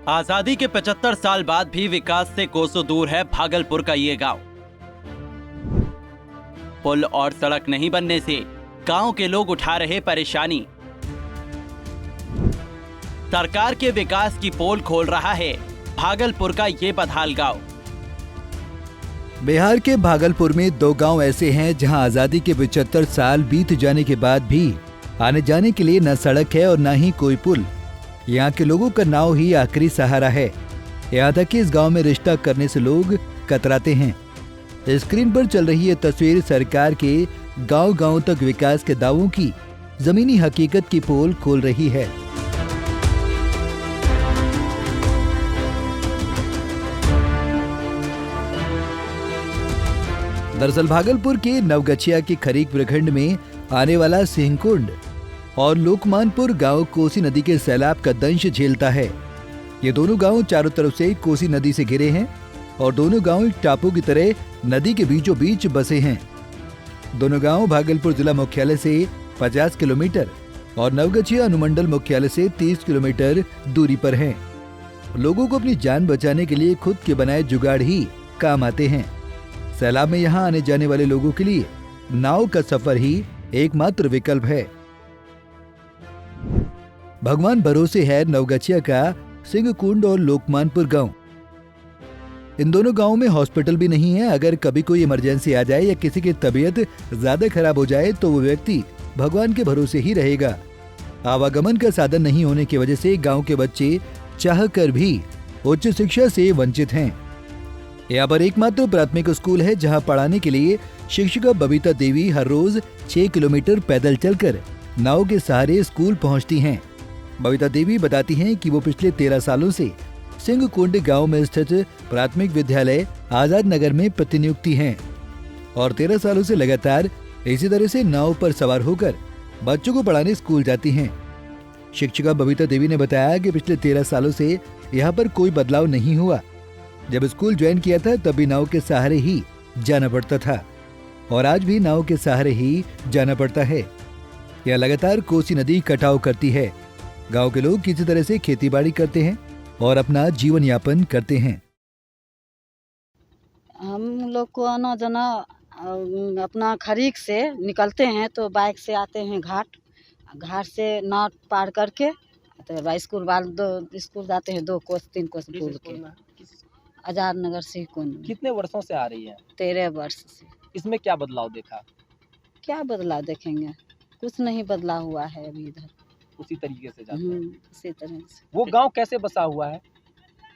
आजादी के 75 साल बाद भी विकास से कोसों दूर है भागलपुर का ये गांव। पुल और सड़क नहीं बनने से गांव के लोग उठा रहे परेशानी। सरकार के विकास की पोल खोल रहा है भागलपुर का ये बदहाल गांव। बिहार के भागलपुर में 2 गांव ऐसे हैं जहां आजादी के 75 साल बीत जाने के बाद भी आने जाने के लिए न सड़क है और न ही कोई पुल। यहाँ के लोगों का नाव ही आखिरी सहारा है। यहाँ तक कि इस गांव में रिश्ता करने से लोग कतराते हैं। स्क्रीन पर चल रही ये तस्वीर सरकार के गांव-गांव तक विकास के दावों की जमीनी हकीकत की पोल खोल रही है। दरअसल भागलपुर के नवगछिया के खरीक प्रखंड में आने वाला सिंहकुंड और लोकमानपुर गांव कोसी नदी के सैलाब का दंश झेलता है। ये दोनों गांव चारों तरफ से कोसी नदी से घिरे हैं और दोनों गांव एक टापू की तरह नदी के बीचों बीच बसे हैं। दोनों गांव भागलपुर जिला मुख्यालय से 50 किलोमीटर और नवगछिया अनुमंडल मुख्यालय से 30 किलोमीटर दूरी पर हैं। लोगों को अपनी जान बचाने के लिए खुद के बनाए जुगाड़ ही काम आते हैं। सैलाब में यहाँ आने जाने वाले लोगों के लिए नाव का सफर ही एकमात्र विकल्प है। भगवान भरोसे है नवगछिया का सिंहकुंड और लोकमानपुर गांव। इन दोनों गांवों में हॉस्पिटल भी नहीं है। अगर कभी कोई इमरजेंसी आ जाए या किसी की तबीयत ज्यादा खराब हो जाए तो वो व्यक्ति भगवान के भरोसे ही रहेगा। आवागमन का साधन नहीं होने की वजह से गांव के बच्चे चाहकर भी उच्च शिक्षा से वंचित हैं। यहाँ पर एकमात्र प्राथमिक स्कूल है जहाँ पढ़ाने के लिए शिक्षिका बबीता देवी हर रोज 6 किलोमीटर पैदल चलकर नाव के सहारे स्कूल पहुँचती हैं। बबीता देवी बताती हैं कि वो पिछले 13 सालों से सिंहकुंड गांव में स्थित प्राथमिक विद्यालय आजाद नगर में प्रतिनियुक्ति हैं और 13 सालों से लगातार इसी तरह से नाव पर सवार होकर बच्चों को पढ़ाने स्कूल जाती हैं। शिक्षिका बबीता देवी ने बताया कि पिछले 13 सालों से यहाँ पर कोई बदलाव नहीं हुआ। जब स्कूल ज्वाइन किया था तभी नाव के सहारे ही जाना पड़ता था और आज भी नाव के सहारे ही जाना पड़ता है। यह लगातार कोसी नदी कटाव करती है। गांव के लोग किसी तरह से खेतीबाड़ी करते हैं और अपना जीवन यापन करते हैं। हम लोग को आना जाना अपना खरीक से निकलते हैं तो बाइक से आते हैं घाट से नाव पार करके तो स्कूल जाते हैं 2 कोस 3 कोस दूर के आजाद नगर सिंहकुंड। कितने वर्षों से आ रही है? 13 वर्ष से। इसमें क्या बदलाव देखा? क्या बदलाव देखेंगे, कुछ नहीं बदला हुआ है अभी इधर। उसी तरीके से जाते हैं। उसी तरह से। वो गांव कैसे बसा हुआ है?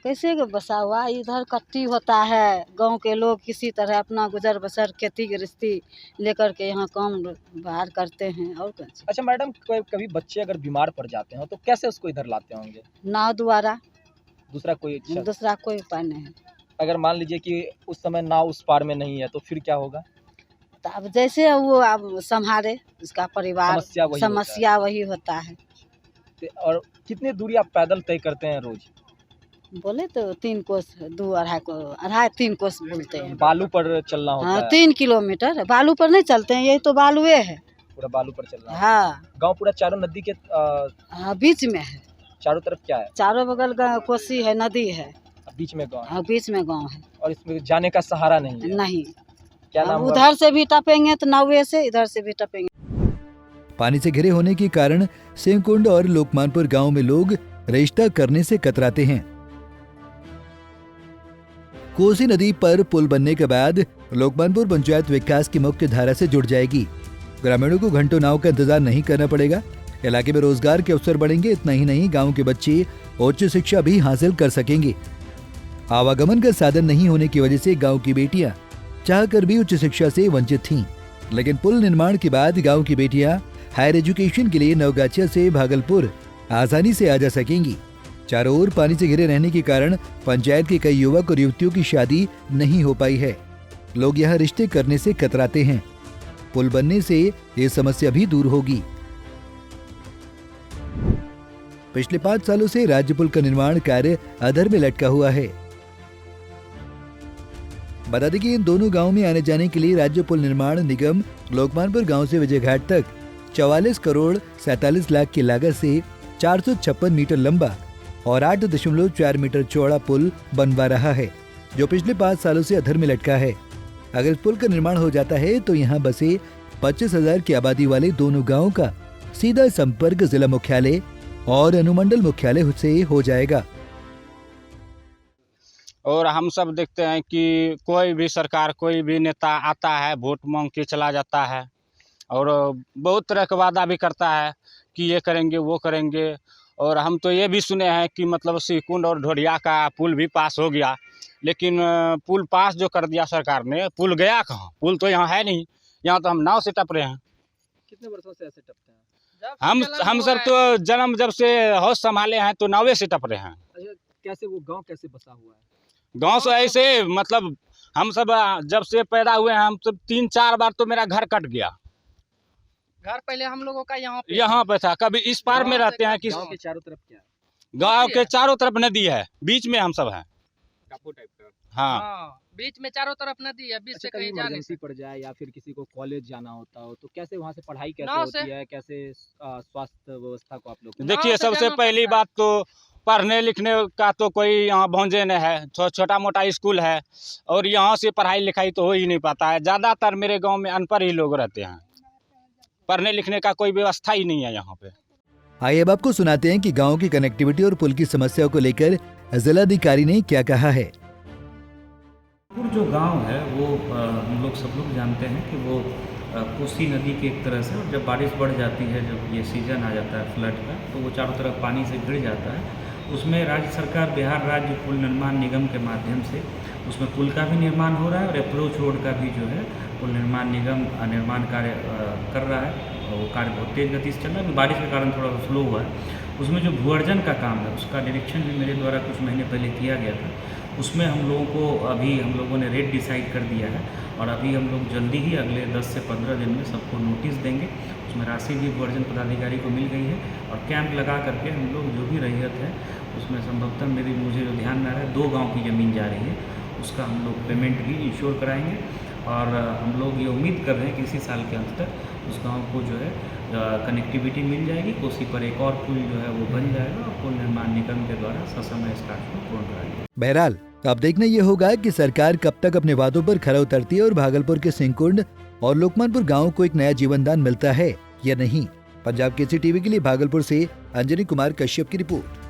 कैसे बसा हुआ? इधर कट्टी होता है। गांव के लोग किसी तरह अपना गुजर बसर खेती गृहस्थी लेकर के यहाँ काम बाहर करते हैं और कुछ। अच्छा मैडम, कभी बच्चे अगर बीमार पड़ जाते हैं तो कैसे उसको इधर लाते होंगे? नाव द्वारा। दूसरा कोई उपाय नहीं है। अगर मान लीजिए कि उस समय नाव उस पार में नहीं है तो फिर क्या होगा? तो अब जैसे वो अब संभाले उसका परिवार, समस्या वही होता है। और कितनी दूरी आप पैदल तय करते हैं रोज? बोले तो 3 कोस 2-2.5 कोस बोलते हैं। बालू पर चलना होता है? 3 किलोमीटर। बालू पर नहीं चलते हैं, यही तो बालुए है। पूरा बालू पर चलना है। हाँ। गांव पूरा चारों नदी के बीच में है। चारों तरफ क्या है? चारों बगल कोसी है, नदी है, बीच में गांव है। हाँ, बीच में गांव है। और इसमें जाने का सहारा नहीं है? नहीं। क्या नाम? उधर से भी टपेंगे तो नावे से, इधर से भी टपेंगे। पानी से घिरे होने के कारण सिंहकुंड और लोकमानपुर गांव में लोग रिश्ता करने से कतराते हैं। कोसी नदी पर पुल बनने के बाद लोकमानपुर पंचायत विकास की मुख्य धारा से जुड़ जाएगी। ग्रामीणों को घंटों नाव का इंतजार नहीं करना पड़ेगा। इलाके में रोजगार के अवसर बढ़ेंगे। इतना ही नहीं, गांव के बच्चे उच्च शिक्षा भी हासिल कर सकेंगे। आवागमन का साधन नहीं होने की वजह से गांव की बेटियां चाहकर भी उच्च शिक्षा से वंचित थीं। लेकिन पुल निर्माण के बाद गांव की बेटियां हायर एजुकेशन के लिए नवगछिया से भागलपुर आसानी से आ जा सकेंगी। चारों ओर पानी से घिरे रहने के कारण पंचायत के कई युवक और युवतियों की शादी नहीं हो पाई है। लोग यहाँ रिश्ते करने से कतराते हैं। पुल बनने से ये समस्या भी दूर होगी। पिछले 5 सालों से राज्य पुल का निर्माण कार्य अधर में लटका हुआ है। बता दें कि इन दोनों गांवों में आने जाने के लिए राज्य पुल निर्माण निगम लोकमानपुर गांव से विजयघाट तक 44 करोड़ 47 लाख की लागत से 456 मीटर लंबा और 8.4 मीटर चौड़ा पुल बनवा रहा है, जो पिछले 5 सालों से अधर में लटका है। अगर इस पुल का निर्माण हो जाता है तो यहाँ बसे 25,000 की आबादी वाले दोनों गांवों का सीधा संपर्क जिला मुख्यालय और अनुमंडल मुख्यालय से हो जाएगा। और हम सब देखते हैं कि कोई भी सरकार, कोई भी नेता आता है, वोट मांग के चला जाता है और बहुत तरह का वादा भी करता है कि ये करेंगे वो करेंगे। और हम तो ये भी सुने हैं कि मतलब सिकुंड और ढोरिया का पुल भी पास हो गया, लेकिन पुल पास जो कर दिया सरकार ने, पुल गया कहाँ? पुल तो यहाँ है नहीं, यहाँ तो हम नाव से टप रहे हैं। कितने वर्षों से ऐसे टपते हैं? हम सब तो जन्म जब से होश संभाले हैं तो नावे से टप रहे हैं। अच्छा, कैसे वो गांव कैसे बसा हुआ है? गांव से ऐसे मतलब हम सब जब से पैदा हुए हैं, हम सब 3-4 बार तो मेरा घर कट गया। घर पहले हम लोगों का यहाँ पे था, कभी इस पार में रहते हैं कि गांव के चारों तरफ क्या है? गांव के चारों तरफ नदी है, बीच में हम सब हैं। टापू टाइप का। हाँ, बीच में चारों तरफ नदी है, बीच अच्छा, से कहीं कहीं जा नहीं इमरजेंसी पड़ जाए या फिर किसी को कॉलेज जाना होता हो तो कैसे वहाँ से पढ़ाई कैसे नाव होती से। है? कैसे स्वास्थ्य व्यवस्था को आप लोग? देखिए से सबसे जाना पहली पड़ता है। बात तो पढ़ने लिखने का तो कोई यहाँ भौंजे नहीं है, छोटा मोटा स्कूल है और यहाँ से पढ़ाई लिखाई तो हो ही नहीं पाता है। ज़्यादातर मेरे गांव में अनपढ़ ही लोग रहते हैं, पढ़ने लिखने का कोई व्यवस्था ही नहीं है यहाँ पे। आइए अब आपको सुनाते हैं कि गांव की कनेक्टिविटी और पुल की समस्याओं को लेकर जिलाधिकारी ने क्या कहा है। जो गांव है वो हम लोग सब लोग जानते हैं कि वो कोसी नदी के एक तरह से, और जब बारिश बढ़ जाती है, जब ये सीजन आ जाता है फ्लड का, तो वो चारों तरफ पानी से घिर जाता है। उसमें राज्य सरकार, बिहार राज्य पुल निर्माण निगम के माध्यम से उसमें पुल का भी निर्माण हो रहा है और अप्रोच रोड का भी जो है पुल निर्माण निगम निर्माण कार्य कर रहा है। वो कार्य बहुत तेज़ गति से चल रहा है, बारिश के कारण थोड़ा स्लो हुआ है। उसमें जो भूअर्जन का काम है उसका निरीक्षण भी मेरे द्वारा कुछ महीने पहले किया गया था। उसमें हम लोगों को अभी हम लोगों ने रेट डिसाइड कर दिया है और अभी हम लोग जल्दी ही अगले 10 से 15 दिन में सबको नोटिस देंगे। उसमें राशि भी भूअर्जन पदाधिकारी को मिल गई है और कैंप लगा करके हम लोग जो भी रैयत है उसमें संभवतः मुझे जो ध्यान में आ रहा है 2 गाँव की ज़मीन जा रही है, उसका हम लोग पेमेंट भी इंश्योर कराएंगे और हम लोग ये उम्मीद कर रहे हैं कि इसी साल के अंत तक उस गांव को जो है कनेक्टिविटी मिल जाएगी। कोसी पर एक और पुल जो है वो बन जाएगा और पुल निर्माण निगम के द्वारा ससमय इस कार्य को पूर्ण कराएंगे। बहरहाल अब देखना ये होगा कि सरकार कब तक अपने वादों पर खरा उतरती है और भागलपुर के सिंहकुंड और लोकमानपुर गाँव को एक नया जीवनदान मिलता है या नहीं। पंजाब केसरी टीवी के लिए भागलपुर से अंजनी कुमार कश्यप की रिपोर्ट।